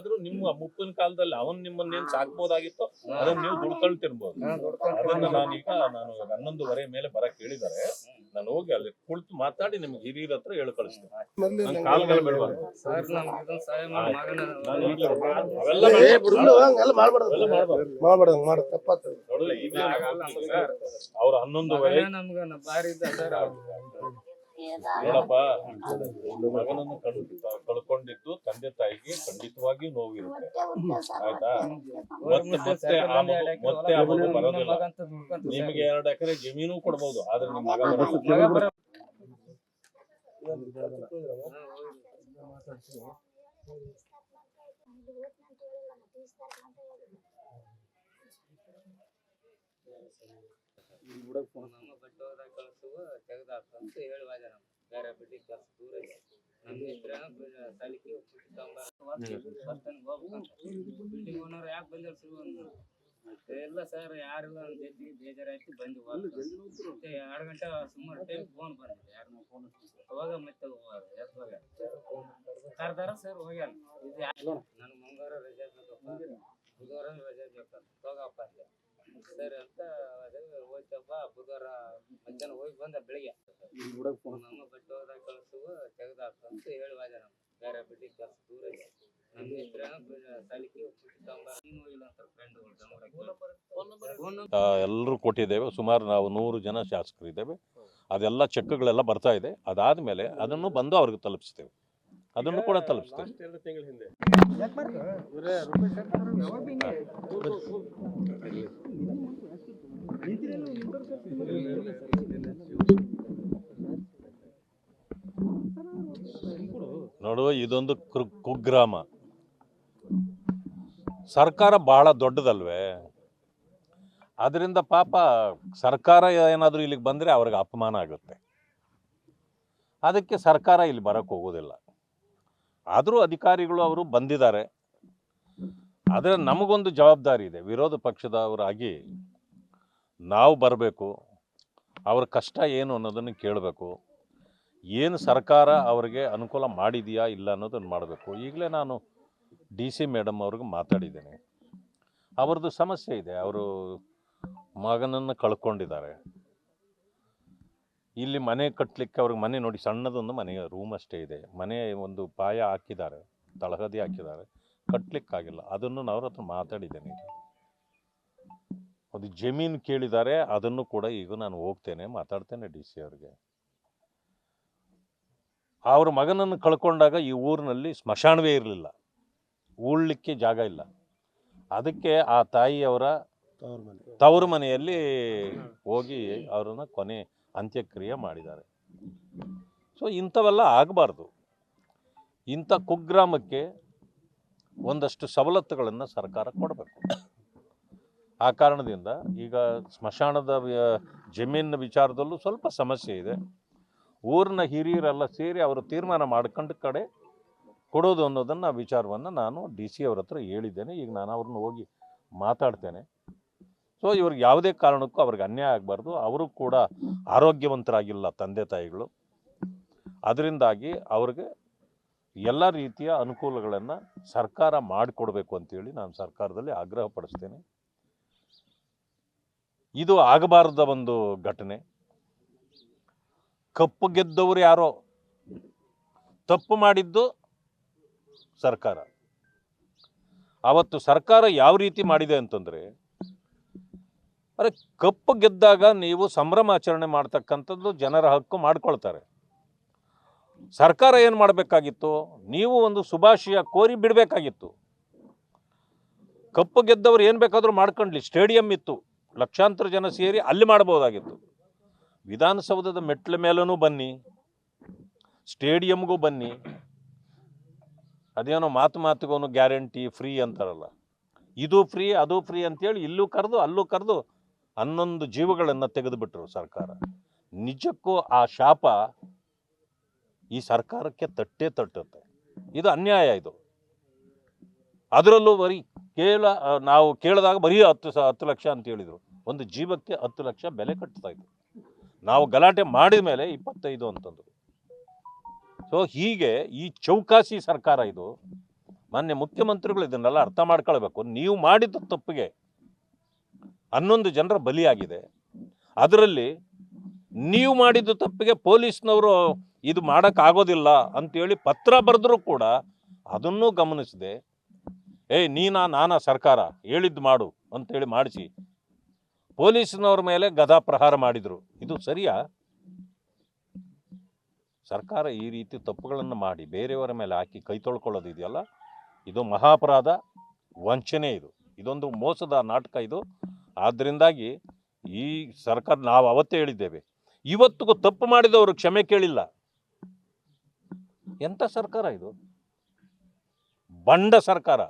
ಆದ್ರೂ ನಿಮ್ಮ ಮುಪ್ಪಿನ ಕಾಲದಲ್ಲಿ ಅವನ್ ನಿಮ್ಮನ್ನೇನ್ ಸಾಕ್ಬೋದಾಗಿತ್ತು, ಅದನ್ನ ನೀವು ದುಡ್ಕೊಂಡು ತಿನ್ಬೋದು. ಅದನ್ನ ನಾನು 11:30 ಮೇಲೆ ಬರಕ್ ಹೇಳಿದಾರೆ. ನಾನು ಹೋಗಿ ಅಲ್ಲಿ ಕುಳಿತು ಮಾತಾಡಿ ನಿಮ್ಗೆ ಹಿರಿಯರ ಹತ್ರ ಹೇಳಿ ಕಳಿಸ್ತೀನಿ. ಕಾಲ್ಗೆಲ್ಲ ಬಿಡ್ಬಾರ್ದು. ಅವ್ರ 11:30 ನೋಡಪ್ಪ, ಮಗನನ್ನು ಕಳ್ಕೊಂಡಿದ್ದು ತಂದೆ ತಾಯಿಗೆ ಖಂಡಿತವಾಗಿಯೂ ನೋವಿರುತ್ತೆ, ಆಯ್ತಾ? ಮತ್ತೆ ಆ ಮಗು ಬರೋದಿಲ್ಲ. ನಿಮಗೆ 2 ಎಕರೆ ಜಮೀನು ಕೊಡ್ಬೋದು, ಆದ್ರೆ ನಿಮ್ ಮಗ ಬರೋದಿಲ್ಲ. ಎಲ್ಲ ಸರ್ ಯಾರಿಲ್ಲ ಬೇಜಾರಾಯ್ತು ಬಂದು 2 ಗಂಟೆ ಸುಮಾರು ಟೈಮ್ ಫೋನ್ ಬಂದಿದೆ. ಅವಾಗ ಮತ್ತೆ ಕರ್ದಾರ ಸರ್ ಹೋಗ್ಯಾನ. ನನ್ ಮಂಗಳವಾರ ರಜೆ ಬೇಕಪ್ಪ, ಬುಧವಾರ ರಜೆ ಬೇಕಂತ ಹೋಗಪ್ಪ ಅಂದೆ. ಸರಿ ಅಂತ ಹೋಯ್ತಪ್ಪ. ಬುಧವಾರ ಮಧ್ಯಾಹ್ನ ಹೋಗಿ ಬಂದ ಬೆಳಿಗ್ಗೆ ನಮ್ಮ ಬಟ್ಟೆ ಹೋದಾಗ ಕಳ್ಸುವ ತೆಗ್ದಾಕ ಅಂತ ಹೇಳಿ ಹೋದ. ನಮ್ ಬೇರೆ ಬಿಟ್ಟು ಕೆಲಸ ದೂರ ಇದೆ. ನಮ್ಮ ಎಲ್ಲರೂ ಕೊಟ್ಟಿದ್ದೇವೆ. ಸುಮಾರು ನಾವು 100 ಜನ ಶಾಸಕರಿದ್ದೇವೆ. ಅದೆಲ್ಲ ಚೆಕ್ಗಳೆಲ್ಲ ಬರ್ತಾ ಇದೆ. ಅದಾದ್ಮೇಲೆ ಅದನ್ನು ಬಂದು ಅವ್ರಿಗೆ ತಲುಪಿಸ್ತೇವೆ, ಅದನ್ನು ಕೂಡ ತಲುಪಿಸ್ತೇವೆ. ನೋಡು, ಇದೊಂದು ಕುಗ್ರಾಮ. ಸರ್ಕಾರ ಬಹಳ ದೊಡ್ಡದಲ್ವೇ, ಅದರಿಂದ ಪಾಪ ಸರ್ಕಾರ ಏನಾದರೂ ಇಲ್ಲಿಗೆ ಬಂದರೆ ಅವ್ರಿಗೆ ಅಪಮಾನ ಆಗುತ್ತೆ. ಅದಕ್ಕೆ ಸರ್ಕಾರ ಇಲ್ಲಿ ಬರಕ್ಕೆ ಹೋಗೋದಿಲ್ಲ. ಆದರೂ ಅಧಿಕಾರಿಗಳು ಅವರು ಬಂದಿದ್ದಾರೆ. ಆದರೆ ನಮಗೊಂದು ಜವಾಬ್ದಾರಿ ಇದೆ. ವಿರೋಧ ಪಕ್ಷದವರಾಗಿ ನಾವು ಬರಬೇಕು, ಅವ್ರ ಕಷ್ಟ ಏನು ಅನ್ನೋದನ್ನು ಕೇಳಬೇಕು. ಏನು ಸರ್ಕಾರ ಅವರಿಗೆ ಅನುಕೂಲ ಮಾಡಿದೆಯಾ ಇಲ್ಲ ಅನ್ನೋದನ್ನು ಮಾಡಬೇಕು. ಈಗಲೇ ನಾನು DC ಮೇಡಮ್ ಅವ್ರಿಗೆ ಮಾತಾಡಿದ್ದೇನೆ. ಅವ್ರದ್ದು ಸಮಸ್ಯೆ ಇದೆ. ಅವರು ಮಗನನ್ನು ಕಳ್ಕೊಂಡಿದ್ದಾರೆ. ಇಲ್ಲಿ ಮನೆ ಕಟ್ಟಲಿಕ್ಕೆ ಅವ್ರಿಗೆ ಮನೆ ನೋಡಿ, ಸಣ್ಣದೊಂದು ಮನೆ, ರೂಮ್ ಅಷ್ಟೇ ಇದೆ. ಮನೆ ಒಂದು ಪಾಯ ಹಾಕಿದ್ದಾರೆ, ತಳಹದಿ ಹಾಕಿದ್ದಾರೆ, ಕಟ್ಟಲಿಕ್ಕಾಗಿಲ್ಲ. ಅದನ್ನು ನಾನು ಅವ್ರ ಹತ್ರ ಮಾತಾಡಿದ್ದೇನೆ. ಈಗ ಅದು ಜಮೀನು ಕೇಳಿದ್ದಾರೆ, ಅದನ್ನು ಕೂಡ ಈಗ ನಾನು ಹೋಗ್ತೇನೆ, ಮಾತಾಡ್ತೇನೆ DC ಅವ್ರಿಗೆ. ಅವ್ರ ಮಗನನ್ನು ಕಳ್ಕೊಂಡಾಗ ಈ ಊರಿನಲ್ಲಿ ಸ್ಮಶಾನವೇ ಇರಲಿಲ್ಲ, ಉಳ್ಲಿಕ್ಕೆ ಜಾಗ ಇಲ್ಲ. ಅದಕ್ಕೆ ಆ ತಾಯಿಯವರ ತವರು ಮನೆಯಲ್ಲಿ ಹೋಗಿ ಅವರನ್ನು ಕೊನೆ ಅಂತ್ಯಕ್ರಿಯೆ ಮಾಡಿದ್ದಾರೆ. ಸೊ ಇಂಥವೆಲ್ಲ ಆಗಬಾರ್ದು. ಇಂಥ ಕುಗ್ರಾಮಕ್ಕೆ ಒಂದಷ್ಟು ಸವಲತ್ತುಗಳನ್ನು ಸರ್ಕಾರ ಕೊಡಬೇಕು. ಆ ಕಾರಣದಿಂದ ಈಗ ಸ್ಮಶಾನದ ಜಮೀನಿನ ವಿಚಾರದಲ್ಲೂ ಸ್ವಲ್ಪ ಸಮಸ್ಯೆ ಇದೆ. ಊರಿನ ಹಿರಿಯರೆಲ್ಲ ಸೇರಿ ಅವರು ತೀರ್ಮಾನ ಮಾಡ್ಕೊಂಡು ಕಡೆ ಕೊಡೋದು ಅನ್ನೋದನ್ನು ವಿಚಾರವನ್ನು ನಾನು DC ಅವ್ರ ಹತ್ರ ಹೇಳಿದ್ದೇನೆ. ಈಗ ನಾನು ಅವ್ರನ್ನ ಹೋಗಿ ಮಾತಾಡ್ತೇನೆ. ಸೊ ಇವ್ರಿಗೆ ಯಾವುದೇ ಕಾರಣಕ್ಕೂ ಅವ್ರಿಗೆ ಅನ್ಯಾಯ ಆಗಬಾರ್ದು. ಅವರು ಕೂಡ ಆರೋಗ್ಯವಂತರಾಗಿಲ್ಲ ತಂದೆ ತಾಯಿಗಳು. ಅದರಿಂದಾಗಿ ಅವ್ರಿಗೆ ಎಲ್ಲ ರೀತಿಯ ಅನುಕೂಲಗಳನ್ನು ಸರ್ಕಾರ ಮಾಡಿಕೊಡ್ಬೇಕು ಅಂತೇಳಿ ನಾನು ಸರ್ಕಾರದಲ್ಲಿ ಆಗ್ರಹ ಪಡಿಸ್ತೇನೆ. ಇದು ಆಗಬಾರ್ದ ಒಂದು ಘಟನೆ. ಕಪ್ಪು ಗೆದ್ದವರು ಯಾರೋ, ತಪ್ಪು ಮಾಡಿದ್ದು ಸರ್ಕಾರ. ಅವತ್ತು ಸರ್ಕಾರ ಯಾವ ರೀತಿ ಮಾಡಿದೆ ಅಂತಂದರೆ, ಅರೆ ಕಪ್ಪು ಗೆದ್ದಾಗ ನೀವು ಸಂಭ್ರಮಾಚರಣೆ ಮಾಡ್ತಕ್ಕಂಥದ್ದು ಜನರ ಹಕ್ಕು ಮಾಡ್ಕೊಳ್ತಾರೆ. ಸರ್ಕಾರ ಏನು ಮಾಡಬೇಕಾಗಿತ್ತು, ನೀವು ಒಂದು ಶುಭಾಶಯ ಕೋರಿ ಬಿಡಬೇಕಾಗಿತ್ತು. ಕಪ್ಪು ಗೆದ್ದವರು ಏನು ಬೇಕಾದರೂ ಮಾಡ್ಕೊಂಡ್ಲಿ, ಸ್ಟೇಡಿಯಂ ಇತ್ತು, ಲಕ್ಷಾಂತರ ಜನ ಸೇರಿ ಅಲ್ಲಿ ಮಾಡ್ಬೋದಾಗಿತ್ತು. ವಿಧಾನಸೌಧದ ಮೆಟ್ಲ ಮೇಲೂ ಬನ್ನಿ, ಸ್ಟೇಡಿಯಂಗೂ ಬನ್ನಿ. ಅದೇನೋ ಮಾತಿಗೋನು ಗ್ಯಾರಂಟಿ ಫ್ರೀ ಅಂತಾರಲ್ಲ, ಇದು ಫ್ರೀ ಅದು ಫ್ರೀ ಅಂತೇಳಿ ಇಲ್ಲೂ ಕರೆದು ಅಲ್ಲೂ ಕರೆದು 11 ಜೀವಗಳನ್ನು ತೆಗೆದುಬಿಟ್ರು ಸರ್ಕಾರ. ನಿಜಕ್ಕೂ ಆ ಶಾಪ ಈ ಸರ್ಕಾರಕ್ಕೆ ತಟ್ಟುತ್ತೆ. ಇದು ಅನ್ಯಾಯ. ಇದು ಅದರಲ್ಲೂ ಬರೀ ನಾವು ಕೇಳಿದಾಗ ಬರೀ 10 ಲಕ್ಷ ಅಂತ ಹೇಳಿದರು. ಒಂದು ಜೀವಕ್ಕೆ 10 ಲಕ್ಷ ಬೆಲೆ ಕಟ್ತಾ ಇದ್ರು. ನಾವು ಗಲಾಟೆ ಮಾಡಿದ ಮೇಲೆ 25 ಅಂತಂದರು. ಸೊ ಹೀಗೆ ಈ ಚೌಕಾಸಿ ಸರ್ಕಾರ ಇದು. ಮಾನ್ಯ ಮುಖ್ಯಮಂತ್ರಿಗಳು ಇದನ್ನೆಲ್ಲ ಅರ್ಥ ಮಾಡ್ಕೊಳ್ಬೇಕು. ನೀವು ಮಾಡಿದ ತಪ್ಪಿಗೆ 11 ಜನರ ಬಲಿಯಾಗಿದೆ. ಅದರಲ್ಲಿ ನೀವು ಮಾಡಿದ ತಪ್ಪಿಗೆ ಪೊಲೀಸ್ನವರು ಇದು ಮಾಡೋಕ್ಕಾಗೋದಿಲ್ಲ ಅಂತೇಳಿ ಪತ್ರ ಬರೆದ್ರೂ ಕೂಡ ಅದನ್ನೂ ಗಮನಿಸದೆ ನಾನಾ ಸರ್ಕಾರ ಹೇಳಿದ್ದು ಮಾಡು ಅಂತೇಳಿ ಮಾಡಿಸಿ ಪೊಲೀಸ್ನವ್ರ ಮೇಲೆ ಗದಾ ಪ್ರಹಾರ ಮಾಡಿದರು. ಇದು ಸರಿಯಾ? ಸರ್ಕಾರ ಈ ರೀತಿ ತಪ್ಪುಗಳನ್ನು ಮಾಡಿ ಬೇರೆಯವರ ಮೇಲೆ ಹಾಕಿ ಕೈ ತೊಳ್ಕೊಳ್ಳೋದು ಇದೆಯಲ್ಲ, ಇದು ಮಹಾಪರಾಧ, ವಂಚನೆ. ಇದೊಂದು ಮೋಸದ ನಾಟಕ ಇದು. ಆದ್ದರಿಂದಾಗಿ ಈ ಸರ್ಕಾರ, ನಾವು ಅವತ್ತೇ ಹೇಳಿದ್ದೇವೆ, ಇವತ್ತಿಗೂ ತಪ್ಪು ಮಾಡಿದವರು ಕ್ಷಮೆ ಕೇಳಿಲ್ಲ. ಎಂಥ ಸರ್ಕಾರ ಇದು? ಬಂಡ ಸರ್ಕಾರ.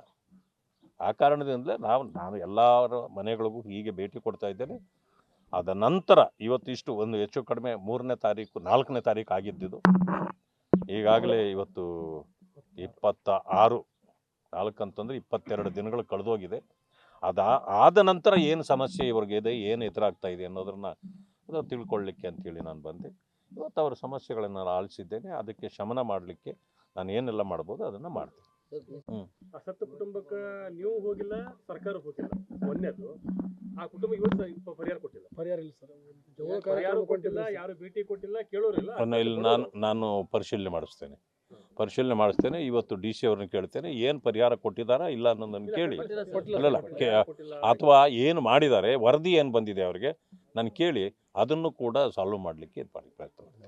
ಆ ಕಾರಣದಿಂದಲೇ ನಾನು ಎಲ್ಲರ ಮನೆಗಳಿಗೂ ಹೀಗೆ ಭೇಟಿ ಕೊಡ್ತಾ ಇದ್ದೇನೆ. ಅದ ನಂತರ ಇವತ್ತಿಷ್ಟು ಒಂದು ಹೆಚ್ಚು ಕಡಿಮೆ 3ನೇ ತಾರೀಕು 4ನೇ ತಾರೀಕು ಆಗಿದ್ದಿದ್ದು. ಈಗಾಗಲೇ ಇವತ್ತು 26, 4 ಅಂತಂದರೆ 22 ದಿನಗಳು ಕಳೆದೋಗಿದೆ. ಆದ ನಂತರ ಏನು ಸಮಸ್ಯೆ ಇವ್ರಿಗಿದೆ, ಏನು ಎದುರಾಗ್ತಾ ಇದೆ ಅನ್ನೋದನ್ನು ತಿಳ್ಕೊಳ್ಳಿಕ್ಕೆ ಅಂತೇಳಿ ನಾನು ಬಂದೆ. ಇವತ್ತು ಅವರ ಸಮಸ್ಯೆಗಳನ್ನು ಆಲಿಸಿದ್ದೇನೆ. ಅದಕ್ಕೆ ಶಮನ ಮಾಡಲಿಕ್ಕೆ ನಾನು ಏನೆಲ್ಲ ಮಾಡ್ಬೋದು ಅದನ್ನು ಮಾಡ್ತೀನಿ. ಸತ್ತ ಕುಟುಂಬಕ್ಕೆ ನೀವು ಹೋಗಿಲ್ಲ, ಸರ್ಕಾರ ಹೋಗಿಲ್ಲ. ಮೊನ್ನೆದು ಆ ಕುಟುಂಬ ಇವತ್ತು ಪರಿಹಾರ ಕೊಟ್ಟಿಲ್ಲ. ಪರಿಹಾರ ಇಲ್ಲ ಸರ್, ಪರಿಹಾರ ಕೊಟ್ಟಿಲ್ಲ, ಯಾರು ಭೇಟಿ ಕೊಟ್ಟಿಲ್ಲ, ಕೇಳೋರಿಲ್ಲ. ಇಲ್ಲಿ ನಾನು ಪರಿಶೀಲನೆ ಮಾಡಿಸ್ತೇನೆ. ಇವತ್ತು DC ಅವ್ರನ್ನ ಕೇಳ್ತೇನೆ, ಏನು ಪರಿಹಾರ ಕೊಟ್ಟಿದ್ದಾರಾ ಇಲ್ಲ ಅನ್ನೋದನ್ನು ಕೇಳಿ, ಅಲ್ಲಲ್ಲ ಅಥವಾ ಏನು ಮಾಡಿದ್ದಾರೆ, ವರದಿ ಏನು ಬಂದಿದೆ ಅವರಿಗೆ ನಾನು ಕೇಳಿ ಅದನ್ನು ಕೂಡ ಸಾಲ್ವ್ ಮಾಡಲಿಕ್ಕೆ ಪ್ರಯತ್ನ ಮಾಡ್ತೀನಿ.